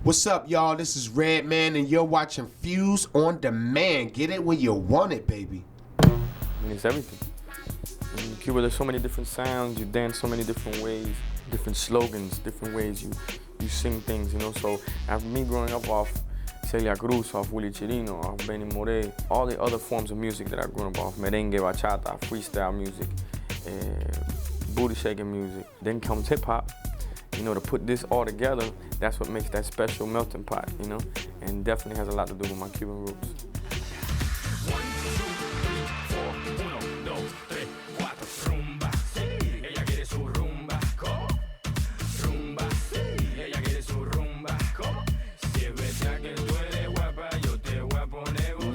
What's up, y'all? This is Redman, and you're watching Fuse on Demand. Get it where you want it, baby. I mean, it's everything. In Cuba, there's so many different sounds. You dance so many different ways, different slogans, different ways you sing things, you know. So after me growing up off Celia Cruz, off Willie Chirino, off Benny Moré, all the other forms of music that I've grown up off, merengue, bachata, freestyle music, booty shaking music. Then comes hip hop. You know, to put this all together, that's what makes that special melting pot, you know, and definitely has a lot to do with my Cuban roots.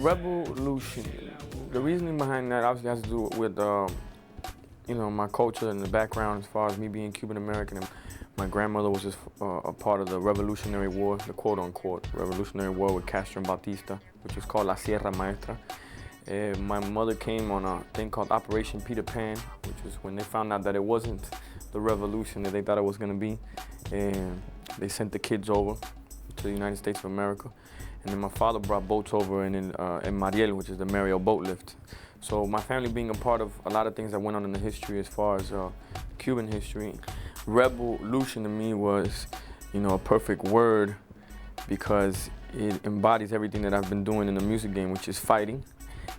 Revolution. The reasoning behind that obviously has to do with, you know, my culture and the background as far as me being Cuban American. And my grandmother was just a part of the Revolutionary War, the quote-unquote Revolutionary War with Castro and Batista, which was called La Sierra Maestra. My mother came on a thing called Operation Peter Pan, which was when they found out that it wasn't the revolution that they thought it was going to be. And they sent the kids over to the United States of America. And then my father brought boats over in Mariel, which is the Mariel boat lift. So my family being a part of a lot of things that went on in the history as far as Cuban history. Revolution to me was, you know, a perfect word because it embodies everything that I've been doing in the music game, which is fighting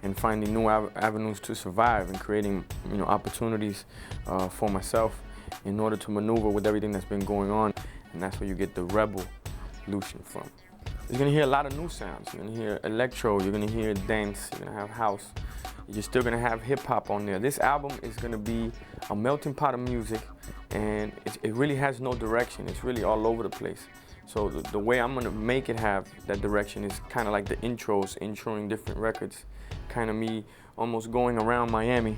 and finding new avenues to survive and creating, you know, opportunities for myself in order to maneuver with everything that's been going on. And that's where you get the revolution from. You're gonna hear a lot of new sounds. You're gonna hear electro, you're gonna hear dance, you're gonna have house. You're still gonna have hip hop on there. This album is gonna be a melting pot of music, and it really has no direction. It's really all over the place. So the way I'm gonna make it have that direction is kind of like the introing different records. Kind of me almost going around Miami.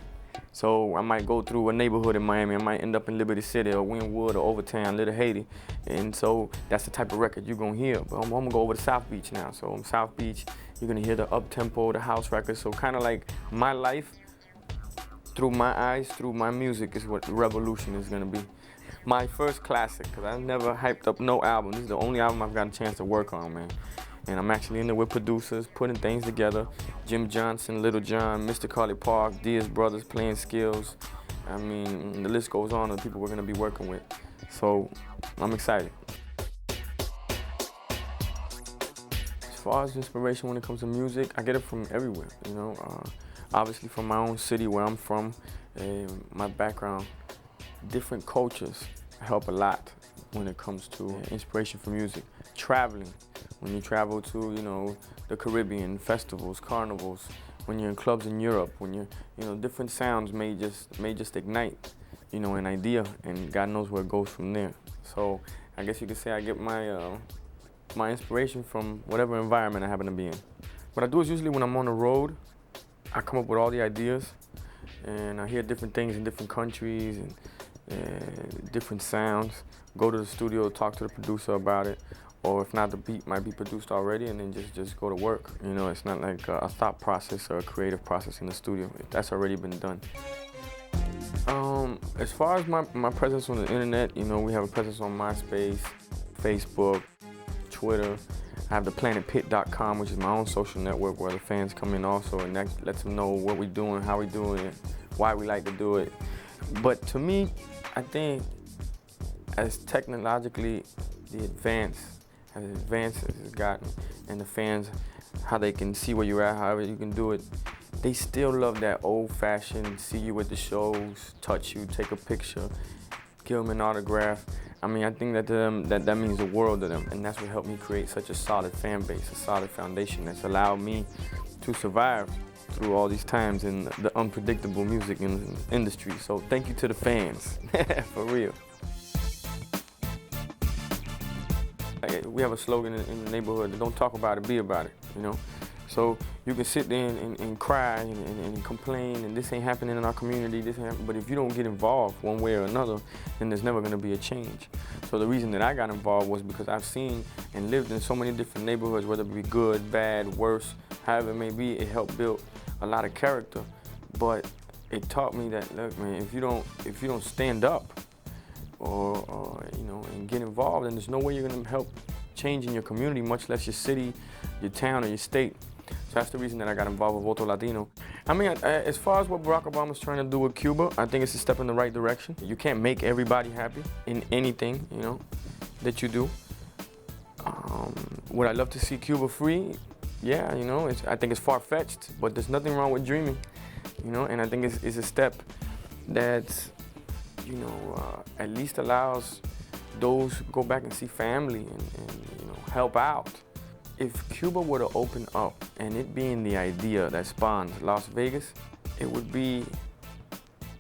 So I might go through a neighborhood in Miami. I might end up in Liberty City or Wynwood or Overtown, Little Haiti. And so that's the type of record you're gonna hear. But I'm gonna go over to South Beach now. So in South Beach, you're gonna hear the up-tempo, the house records. So kind of like my life through my eyes, through my music is what Revolution is gonna be. My first classic, because I've never hyped up no album. This is the only album I've got a chance to work on, man. And I'm actually in there with producers, putting things together. Jim Johnson, Little John, Mr. Carly Park, Diaz Brothers playing skills. I mean, the list goes on of the people we're gonna be working with. So I'm excited. As far as inspiration when it comes to music, I get it from everywhere, you know. Obviously from my own city where I'm from, my background, different cultures help a lot when it comes to inspiration for music. Traveling, when you travel to, you know, the Caribbean, festivals, carnivals, when you're in clubs in Europe, when you're, you know, different sounds may just ignite, you know, an idea, and God knows where it goes from there. So I guess you could say I get my inspiration from whatever environment I happen to be in. What I do is usually when I'm on the road, I come up with all the ideas, and I hear different things in different countries and different sounds. Go to the studio, talk to the producer about it, or if not, the beat might be produced already, and then just go to work. You know, it's not like a thought process or a creative process in the studio. That's already been done. As far as my presence on the internet, you know, we have a presence on MySpace, Facebook, Twitter. I have the planetpit.com, which is my own social network where the fans come in also, and that lets them know what we're doing, how we're doing it, why we like to do it. But to me, I think as technologically as advanced as it's gotten, and the fans, how they can see where you're at, however you can do it, they still love that old-fashioned, see you at the shows, touch you, take a picture, give them an autograph. I mean, I think that to them, that means the world to them, and that's what helped me create such a solid fan base, a solid foundation that's allowed me to survive through all these times in the unpredictable music industry. So thank you to the fans, for real. We have a slogan in the neighborhood, don't talk about it, be about it, you know? So you can sit there and cry and complain, and this ain't happening in our community, this ain't happening. But if you don't get involved one way or another, then there's never gonna be a change. So the reason that I got involved was because I've seen and lived in so many different neighborhoods, whether it be good, bad, worse, however it may be, it helped build a lot of character. But it taught me that, look, man, if you don't stand up or you know, and get involved, then there's no way you're gonna help changing your community, much less your city, your town, or your state. So that's the reason that I got involved with Voto Latino. I mean, as far as what Barack Obama's trying to do with Cuba, I think it's a step in the right direction. You can't make everybody happy in anything, you know, that you do. Would I love to see Cuba free? Yeah, you know, I think it's far-fetched, but there's nothing wrong with dreaming, you know, and I think it's a step that, you know, at least allows those who go back and see family and you know, help out. If Cuba were to open up, and it being the idea that spawns Las Vegas, it would be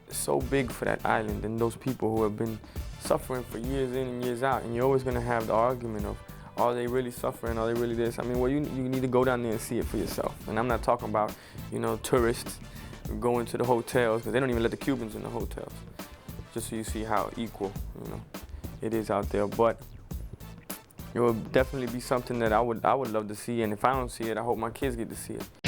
so big for that island and those people who have been suffering for years in and years out. And you're always going to have the argument of, are they really suffering? Are they really this? I mean, well, you need to go down there and see it for yourself. And I'm not talking about, you know, tourists going to the hotels, because they don't even let the Cubans in the hotels, just so you see how equal, you know, it is out there. But it will definitely be something that I would love to see, and if I don't see it, I hope my kids get to see it.